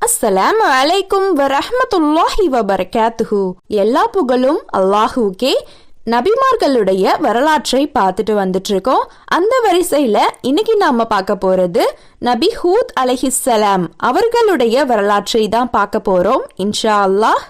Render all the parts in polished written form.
அஸ்ஸலாமு அலைக்கும் வரஹ்மத்துல்லாஹி வபரகாத்துஹு. எல்லா புகழும் அல்லாஹுக்கே. நபிமார்களுடைய வரலாற்றை பார்த்துட்டு வந்துட்டு இருக்கோம். அந்த வரிசையில இன்னைக்கு நாம பார்க்க போறது நபி ஹூத் அலைஹிஸ்ஸலாம் அவர்களுடைய வரலாற்றை தான் பார்க்க போறோம் இன்ஷா அல்லாஹ்.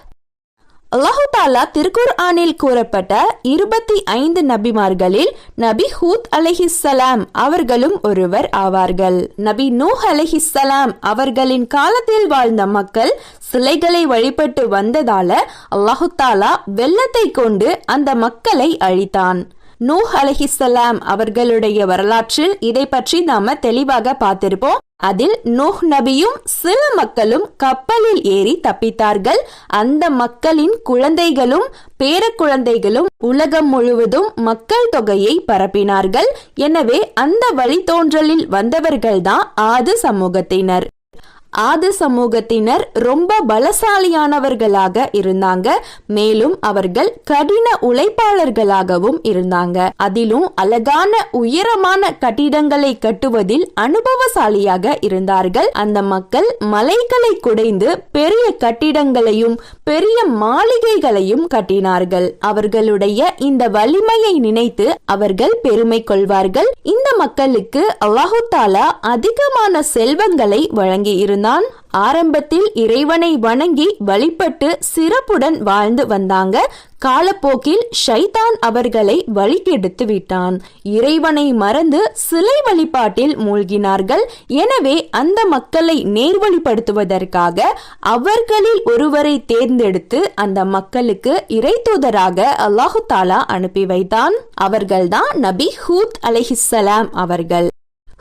அல்லாஹு தாலா திருக்குர்ஆனில் கூறப்பட்ட 25 நபிமார்களில் நபி ஹூத் அலைஹிஸ்ஸலாம் அவர்களும் ஒருவர் ஆவார்கள். நபி நூஹ் அலைஹிஸ்ஸலாம் அவர்களின் காலத்தில் வாழ்ந்த மக்கள் சிலைகளை வழிபட்டு வந்ததால அல்லாஹு தாலா வெள்ளத்தை கொண்டு அந்த மக்களை அழித்தான். நூஹ் அலைஹிஸ்ஸலாம் அவர்களுடைய வரலாற்றில் இதை பற்றி நாம தெளிவாக பார்த்திருப்போம். அதில் நூஹ் நபியும் சில மக்களும் கப்பலில் ஏறி தப்பித்தார்கள். அந்த மக்களின் குழந்தைகளும் பேர குழந்தைகளும் உலகம் முழுவதும் மக்கள் தொகையை பரப்பினார்கள். எனவே அந்த வழித்தோன்றலில் வந்தவர்கள்தான் ஆது சமூகத்தினர். ஆது சமூகத்தினர் ரொம்ப பலசாலியானவர்களாக இருந்தாங்க. மேலும் அவர்கள் கடின உழைப்பாளர்களாகவும் இருந்தாங்க. அதிலும் அழகான உயரமான கட்டிடங்களை கட்டுவதில் அனுபவசாலியாக இருந்தார்கள். அந்த மக்கள் மலைகளை குடைந்து பெரிய கட்டிடங்களையும் பெரிய மாளிகைகளையும் கட்டினார்கள். அவர்களுடைய இந்த வலிமையை நினைத்து அவர்கள் பெருமை கொள்வார்கள். இந்த மக்களுக்கு அல்லாஹு தாலா அதிகமான செல்வங்களை வழங்கி இருந்தார். ஆரம்பத்தில் இறைவனை வணங்கி வழிபட்டு சிறப்புடன் வாழ்ந்து வந்தாங்க. காலப்போக்கில் ஷைத்தான் அவர்களை வழிகெடுத்து விட்டான். இறைவனை மறந்து சிலை வழிபாட்டில் மூழ்கினார்கள். எனவே அந்த மக்களை நேர்வழிப்படுத்துவதற்காக அவர்களில் ஒருவரை தேர்ந்தெடுத்து அந்த மக்களுக்கு இறை தூதராக அல்லாஹு தாலா அனுப்பி வைத்தான். அவர்கள்தான் நபி ஹூத் அலைஹிஸ்ஸலாம் அவர்கள்.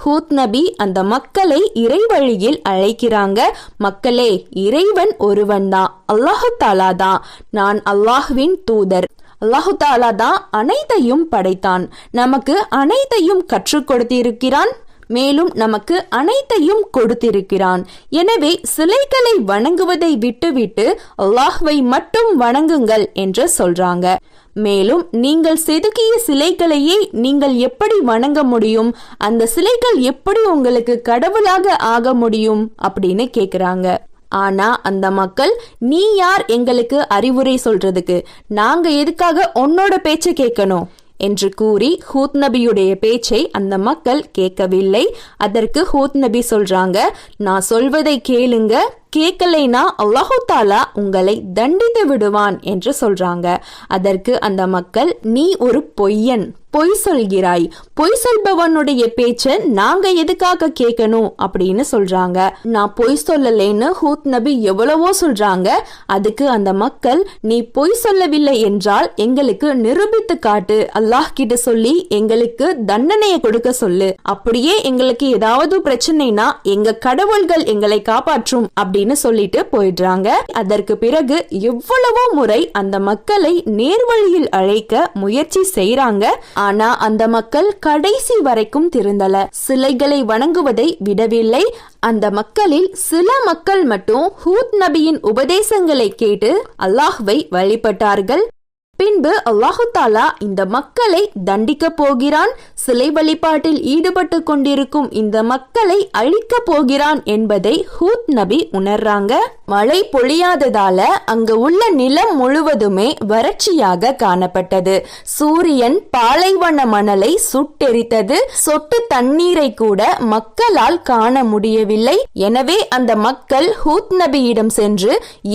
ஹூத் நபி அந்த மக்களை இறை வழியில் அழைக்கிறாங்க. மக்களே, இறைவன் ஒருவன் தான், அல்லாஹு தாலா தான். நான் அல்லாஹ்வின் தூதர். அல்லாஹு தாலா தான் அனைத்தையும் படைத்தான், நமக்கு அனைத்தையும் கற்றுக் கொடுத்திருக்கிறான், மேலும் நமக்கு அனைத்தையும் கொடுத்திருக்கிறான். எனவே சிலைகளை வணங்குவதை விட்டுவிட்டு அல்லாஹ்வை மட்டும் வணங்குங்கள் என்று சொல்றாங்க. மேலும் நீங்கள் செதுக்கிய சிலைகளையே நீங்கள் எப்படி வணங்க முடியும்? அந்த சிலைகள் எப்படி உங்களுக்கு கடவுளாக ஆக முடியும் அப்படின்னு கேக்குறாங்க. ஆனா அந்த மக்கள், நீ யார் எங்களுக்கு அறிவுரை சொல்றதுக்கு? நாங்க எதுக்காக உன்னோட பேச்சை கேட்கணும் என்று கூறி ஹூத் நபியுடைய பேச்சை அந்த மக்கள் கேட்கவில்லை. அதற்கு ஹூத் நபி சொல்றாங்க, நான் சொல்வதை கேளுங்க, கேட்கலைனா அல்லாஹு தாலா உங்களை தண்டித்து விடுவான் என்று சொல்றாங்க. அதற்கு அந்த மக்கள், நீ ஒரு பொய்யன், பொய் சொல்கிறாய், பொய் சொல்பவனுடைய பேச்ச நாங்க எதுக்காக கேட்கணும் அப்படின்னு சொல்றாங்க. நான் பொய் சொல்லலேன்னு ஹூத் நபி எவ்வளவோ சொல்றாங்க. அதுக்கு அந்த மக்கள், நீ பொய் சொல்லவில்லை என்றால் எங்களுக்கு நிரூபித்து காட்டு, அல்லாஹ் கிட்ட சொல்லி எங்களுக்கு தண்டனையை கொடுக்க சொல்லு. அப்படியே எங்களுக்கு ஏதாவது பிரச்சனைனா எங்க கடவுள்கள் எங்களை காப்பாற்றும் அப்படின்னு சொல்லிட்டு போயிடுறாங்க. அதற்கு பிறகு எவ்வளவோ முறை அந்த மக்களை நேர்வழியில் அழைக்க முயற்சி செய்யறாங்க. ஆனா அந்த மக்கள் கடைசி வரைக்கும் திருந்தல, சிலைகளை வணங்குவதை விடவில்லை. அந்த மக்களில் சில மக்கள் மட்டும் ஹூத் நபியின் உபதேசங்களை கேட்டு அல்லாஹ்வை வழிபட்டார்கள். பின்பு அல்லாஹு தாலா இந்த மக்களை தண்டிக்க போகிறான். சிலை வழிபாட்டில் ஈடுபட்டு கொண்டிருக்கும் இந்த மக்களை அழிக்க போகிறான் என்பதை ஹூத் நபி உணர்றாங்க. மழை பொழியாததால அங்கு உள்ள நிலம் முழுவதுமே வறட்சியாக காணப்பட்டது. சூரியன் பாலைவன மணலை சுட்டெரித்தது. சொட்டு தண்ணீரை கூட மக்களால் காண முடியவில்லை. எனவே அந்த மக்கள் ஹூத் நபியிடம் சென்று,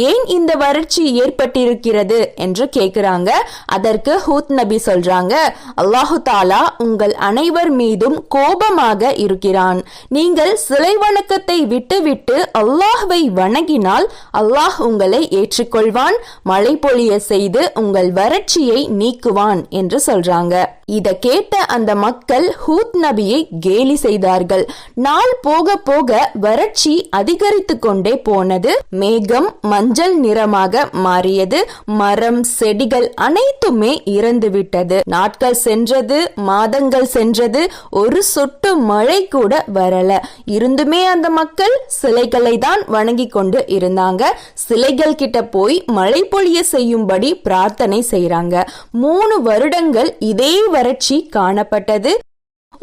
ஏன் இந்த வறட்சி ஏற்பட்டிருக்கிறது என்று கேட்கிறாங்க. அதற்கு ஹூத் நபி சொல்றாங்க, அல்லாஹு தாலா உங்கள் அனைவர் மீதும் கோபமாக இருக்கிறான். நீங்கள் சிலை வணக்கத்தை விட்டுவிட்டு அல்லாஹ்வை வணங்கினால் அல்லாஹ் உங்களை ஏற்றுக்கொள்வான், மழை பொழிய செய்து உங்கள் வறட்சியை நீக்குவான் என்று சொல்றாங்க. இத கேட்ட அந்த மக்கள் ஹூத் நபியை கேலி செய்தார்கள். நாள் போக போக வறட்சி அதிகரித்து கொண்டே போனது. மேகம் மஞ்சள் நிறமாக மாறியது. மரம் செடிகள் அனைத்துமே இறந்து விட்டது. நாட்கள் சென்றது, மாதங்கள் சென்றது, ஒரு சொட்டு மழை கூட வரல. இருந்துமே அந்த மக்கள் சிலைகளை தான் வணங்கி கொண்டு இருந்தாங்க. சிலைகள் கிட்ட போய் மழை பொழிய செய்யும்படி பிரார்த்தனை செய்யறாங்க. 3 வருடங்கள் இதே வறட்சி காணப்பட்டது.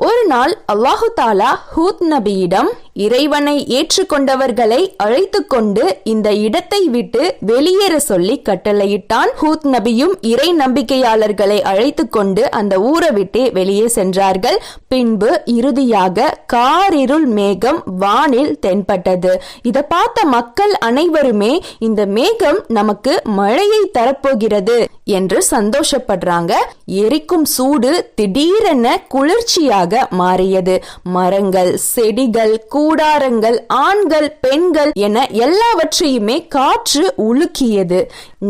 ஒரு நாள் அல்லாஹு தாலா ஹூத் நபியிடம், இறைவனை ஏற்றுக்கொண்டவர்களை அழைத்து கொண்டு இந்த இடத்தை விட்டு வெளியேற சொல்லி கட்டளையிட்டான். ஹூத் நபியும் இறை நம்பிக்கையாளர்களை அழைத்து கொண்டு அந்த ஊரை விட்டு வெளியே சென்றார்கள். பின்பு இறுதியாக காரிருள் மேகம் வானில் தென்பட்டது. இதை பார்த்த மக்கள் அனைவருமே இந்த மேகம் நமக்கு மழையை தரப்போகிறது என்று சந்தோஷப்படுறாங்க. எரிக்கும் சூடு திடீரென குளிர்ச்சியாக மாறியது. மரங்கள், செடிகள், கூடாரங்கள், ஆண்கள், பெண்கள் என எல்லாவற்றையுமே காற்று உலுக்கியது.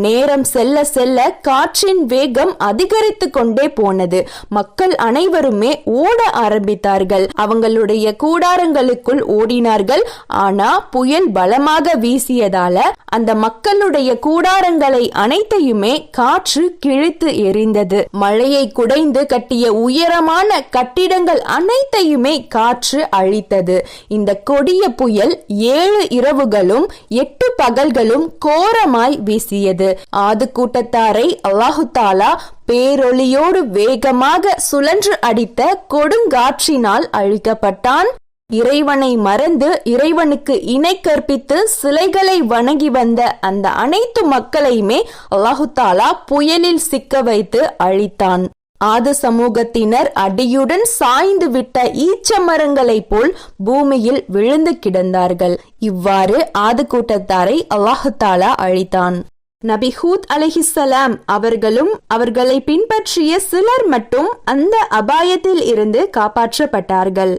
நேரம் செல்ல செல்ல காற்றின் வேகம் அதிகரித்து கொண்டே போனது. மக்கள் அனைவருமே ஓட ஆரம்பித்தார்கள். அவங்களுடைய கூடாரங்களுக்குள் ஓடினார்கள். ஆனா புயல் பலமாக வீசியதால அந்த மக்களுடைய கூடாரங்களை அனைத்தையுமே காற்று கிழித்து எறிந்தது. மழையை குடைந்து கட்டிய உயரமான கட்டிடங்கள் அனைத்தையுமே காற்று அழித்தது. இந்த கொடிய புயல் 7 இரவுகளும் 8 பகல்களும் கோரமாய் வீசியது. ஆது கூட்டத்தாரை அல்லாஹு தாலா பேரொளியோடு வேகமாக சுழன்று அடித்த கொடுங்காற்றினால் அழிக்கப்பட்டான். இறைவனை மறந்து இறைவனுக்கு இணை கற்பித்து சிலைகளை வணங்கி வந்த அந்த அனைத்து மக்களையுமே அல்லாஹு தாலா புயலில் சிக்க வைத்து அழித்தான். ஆது சமூகத்தினர் அடியுடன் சாய்ந்து விட்ட ஈச்சமரங்களை போல் பூமியில் விழுந்து கிடந்தார்கள். இவ்வாறு ஆது கூட்டத்தாரை அல்லாஹு தாலா அழித்தான். நபி ஹூத் அலைஹிஸ்ஸலாம் அவர்களும் அவர்களை பின்பற்றிய சிலர் மட்டும் அந்த அபாயத்தில் இருந்து காப்பாற்றப்பட்டார்கள்.